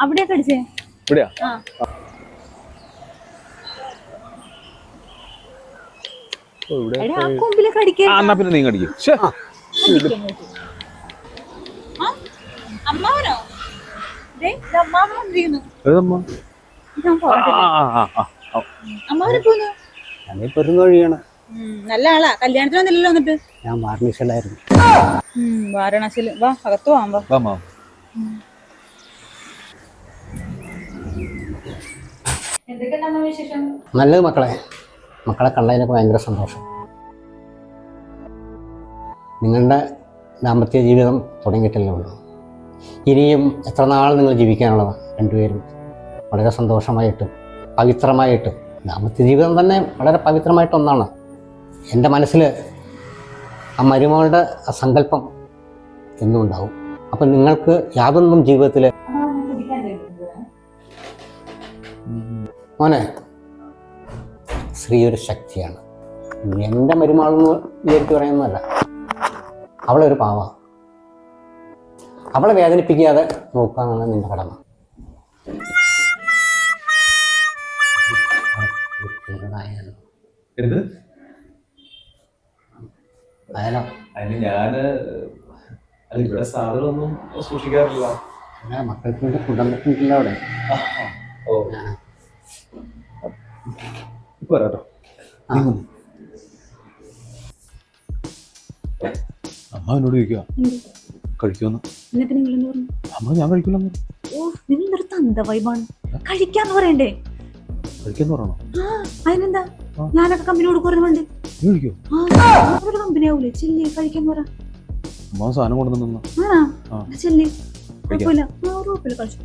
അവിടെയാ കടിച്ചേ? ഇവിടെയാ? എന്നാ പിന്നെ നീ കടിക്കും. അമ്മാവനോ? നല്ല ആളാ. കല്യാണത്തിനൊന്നുമില്ലല്ലോ എന്നിട്ട്? ഞാൻ വാരണാസിയിലായിരുന്നു. വാരണാസിയിൽ. വാ, അകത്ത് പോവാം. എന്തൊക്കെയാണ് വിശേഷം? നല്ലത് മക്കളെ. മക്കളെ കണ്ടതിനൊക്കെ ഭയങ്കര സന്തോഷം. നിങ്ങളുടെ ദാമ്പത്യ ജീവിതം തുടങ്ങിയിട്ടല്ലേ ഉള്ളൂ. ഇനിയും എത്ര നാൾ നിങ്ങൾ ജീവിക്കാനുള്ളതാണ്? രണ്ടുപേരും വളരെ സന്തോഷമായിട്ടും പവിത്രമായിട്ടും. ദാമ്പത്യ ജീവിതം തന്നെ വളരെ പവിത്രമായിട്ടൊന്നാണ്. എൻ്റെ മനസ്സിൽ ആ മരുമകളുടെ ആ സങ്കല്പം എന്നും ഉണ്ടാവും. അപ്പം നിങ്ങൾക്ക് യാതൊന്നും ജീവിതത്തിൽ മോനെ, സ്ത്രീ ഒരു ശക്തിയാണ്. എൻ്റെ മരുമകളെന്ന് വിചാരിച്ച് പറയുന്നതല്ല. അവളൊരു പാവ. അവളെ വേദനിപ്പിക്കാതെ നോക്കാനാണ് നിന്റെ കടമ. ഇവിടെ സാധനമൊന്നും സൂക്ഷിക്കാറില്ല. മക്കൾക്ക് വേണ്ടി കുടുംബത്തിനില്ല അവിടെ. പോരാട്ടോ. അമ്മ എന്നോട് ചോദിക്കുക കഴിക്കുമെന്ന്. അമ്മ ഞാൻ കഴിക്കില്ലെന്ന്. നിങ്ങൾ തന്ത വൈബാണ്. കഴിക്കാന്ന് പറയണ്ടേ? കഴിക്കാന്ന് പറയണോ? അതിനെന്താ, ഞാനൊക്കെ കമ്പനി കൊടുക്കുന്നുണ്ട്. കമ്പനി ആവൂലേ? ചെല്ലി കഴിക്കാന്ന് പറ. അമ്മ സാധനം കൊണ്ടുവന്നു. ചെല്ലി കുഴപ്പമില്ല, കുഴപ്പമില്ല, കഴിച്ചു.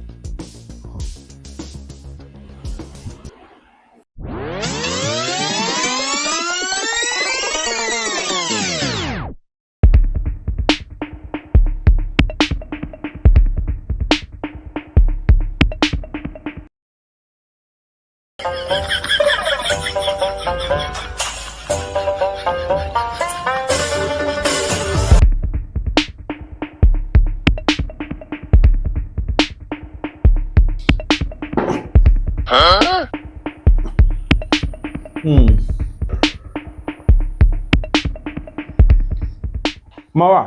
അമ്മാവാ,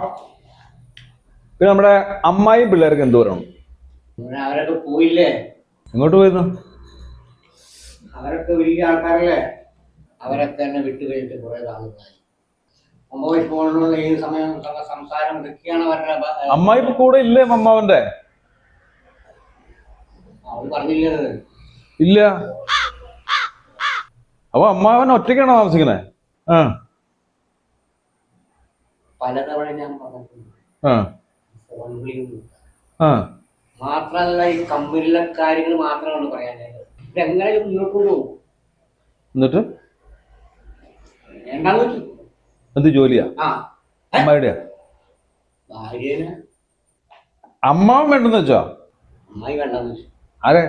പിന്നെ നമ്മുടെ അമ്മായിയും പിള്ളേർക്ക് എന്ത് പറയണം? അവരൊക്കെ പോയില്ലേ? എങ്ങോട്ട് പോയിരുന്നു? അവരൊക്കെ വലിയ ആൾക്കാരല്ലേ. അവരൊക്കെ തന്നെ വിട്ടു കഴിഞ്ഞിട്ട് കുറെ കാലങ്ങളായി. അമ്മായി പോകണമെന്നുള്ള ഏത് സമയം സംസാരം ഇതൊക്കെയാണ് അവരുടെ. അമ്മായി ഇപ്പൊ കൂടെ ഇല്ലേ അമ്മാവന്റെ? അവര് പറഞ്ഞില്ലേ? ഇല്ല. അപ്പൊ അമ്മാവൻ ഒറ്റയ്ക്കാണോ താമസിക്കുന്നത്? പലതവണ ഞാൻ പറഞ്ഞിട്ടുണ്ട്. ഫോൺ വിളിക്കുന്നു. മാത്രമല്ല ഈ കമ്പനിയിലെ കാര്യങ്ങൾ മാത്രമാണ് പറയാനായിട്ട്. ഇതെങ്ങനെ മുന്നോട്ട് കൊണ്ടുപോകും? എന്നിട്ട് വേണ്ടാന്ന് വെച്ചു. എന്ത് ജോലിയാ? അമ്മായിടെയാ? ഭാര്യനെ അമ്മാവൻ വേണ്ടെന്ന് വെച്ചോ? അമ്മായി വേണ്ടെന്ന് വെച്ചു. ആരെ?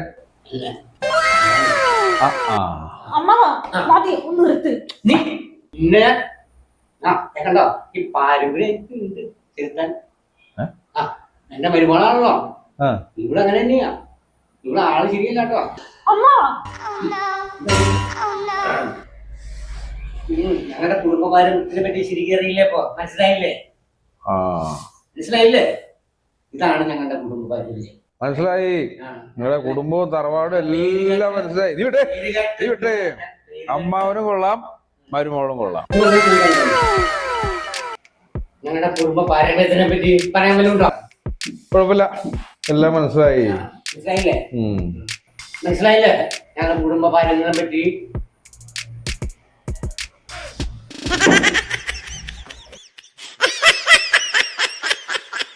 പിന്നെ കണ്ടോ ഈ പാരമ്പര്യം തിരുത്താൻ. എന്റെ മരുമകളാണല്ലോ. ഇവിടെ അങ്ങനെ തന്നെയാ. ഇവിടെ ആള് ശരിയല്ല കേട്ടോ. ഞങ്ങളുടെ കുടുംബ പാരമ്പര്യത്തിനെ പറ്റി ശരിക്കും അറിയില്ലേ? ഇപ്പൊ മനസ്സിലായില്ലേ? മനസ്സിലായില്ലേ? ഇതാണ് ഞങ്ങളുടെ കുടുംബ പാരമ്പര്യം. മനസ്സിലായി. നിങ്ങളുടെ കുടുംബവും തറവാടും എല്ലാം മനസ്സിലായി. നീ വിട്ടേ. അമ്മാവനും കൊള്ളാം, മരുമോളും കൊള്ളാം. ഞങ്ങളുടെ കുടുംബ പാരമ്പര്യത്തിനെ പറ്റി പറയാൻ വല്ലതുണ്ടോ? കുഴപ്പമില്ല, എല്ലാം മനസ്സിലായി. മനസ്സിലായില്ലേ? മനസ്സിലായില്ലേ? ഞങ്ങളുടെ കുടുംബ പാരമ്പര്യത്തിനെ പറ്റി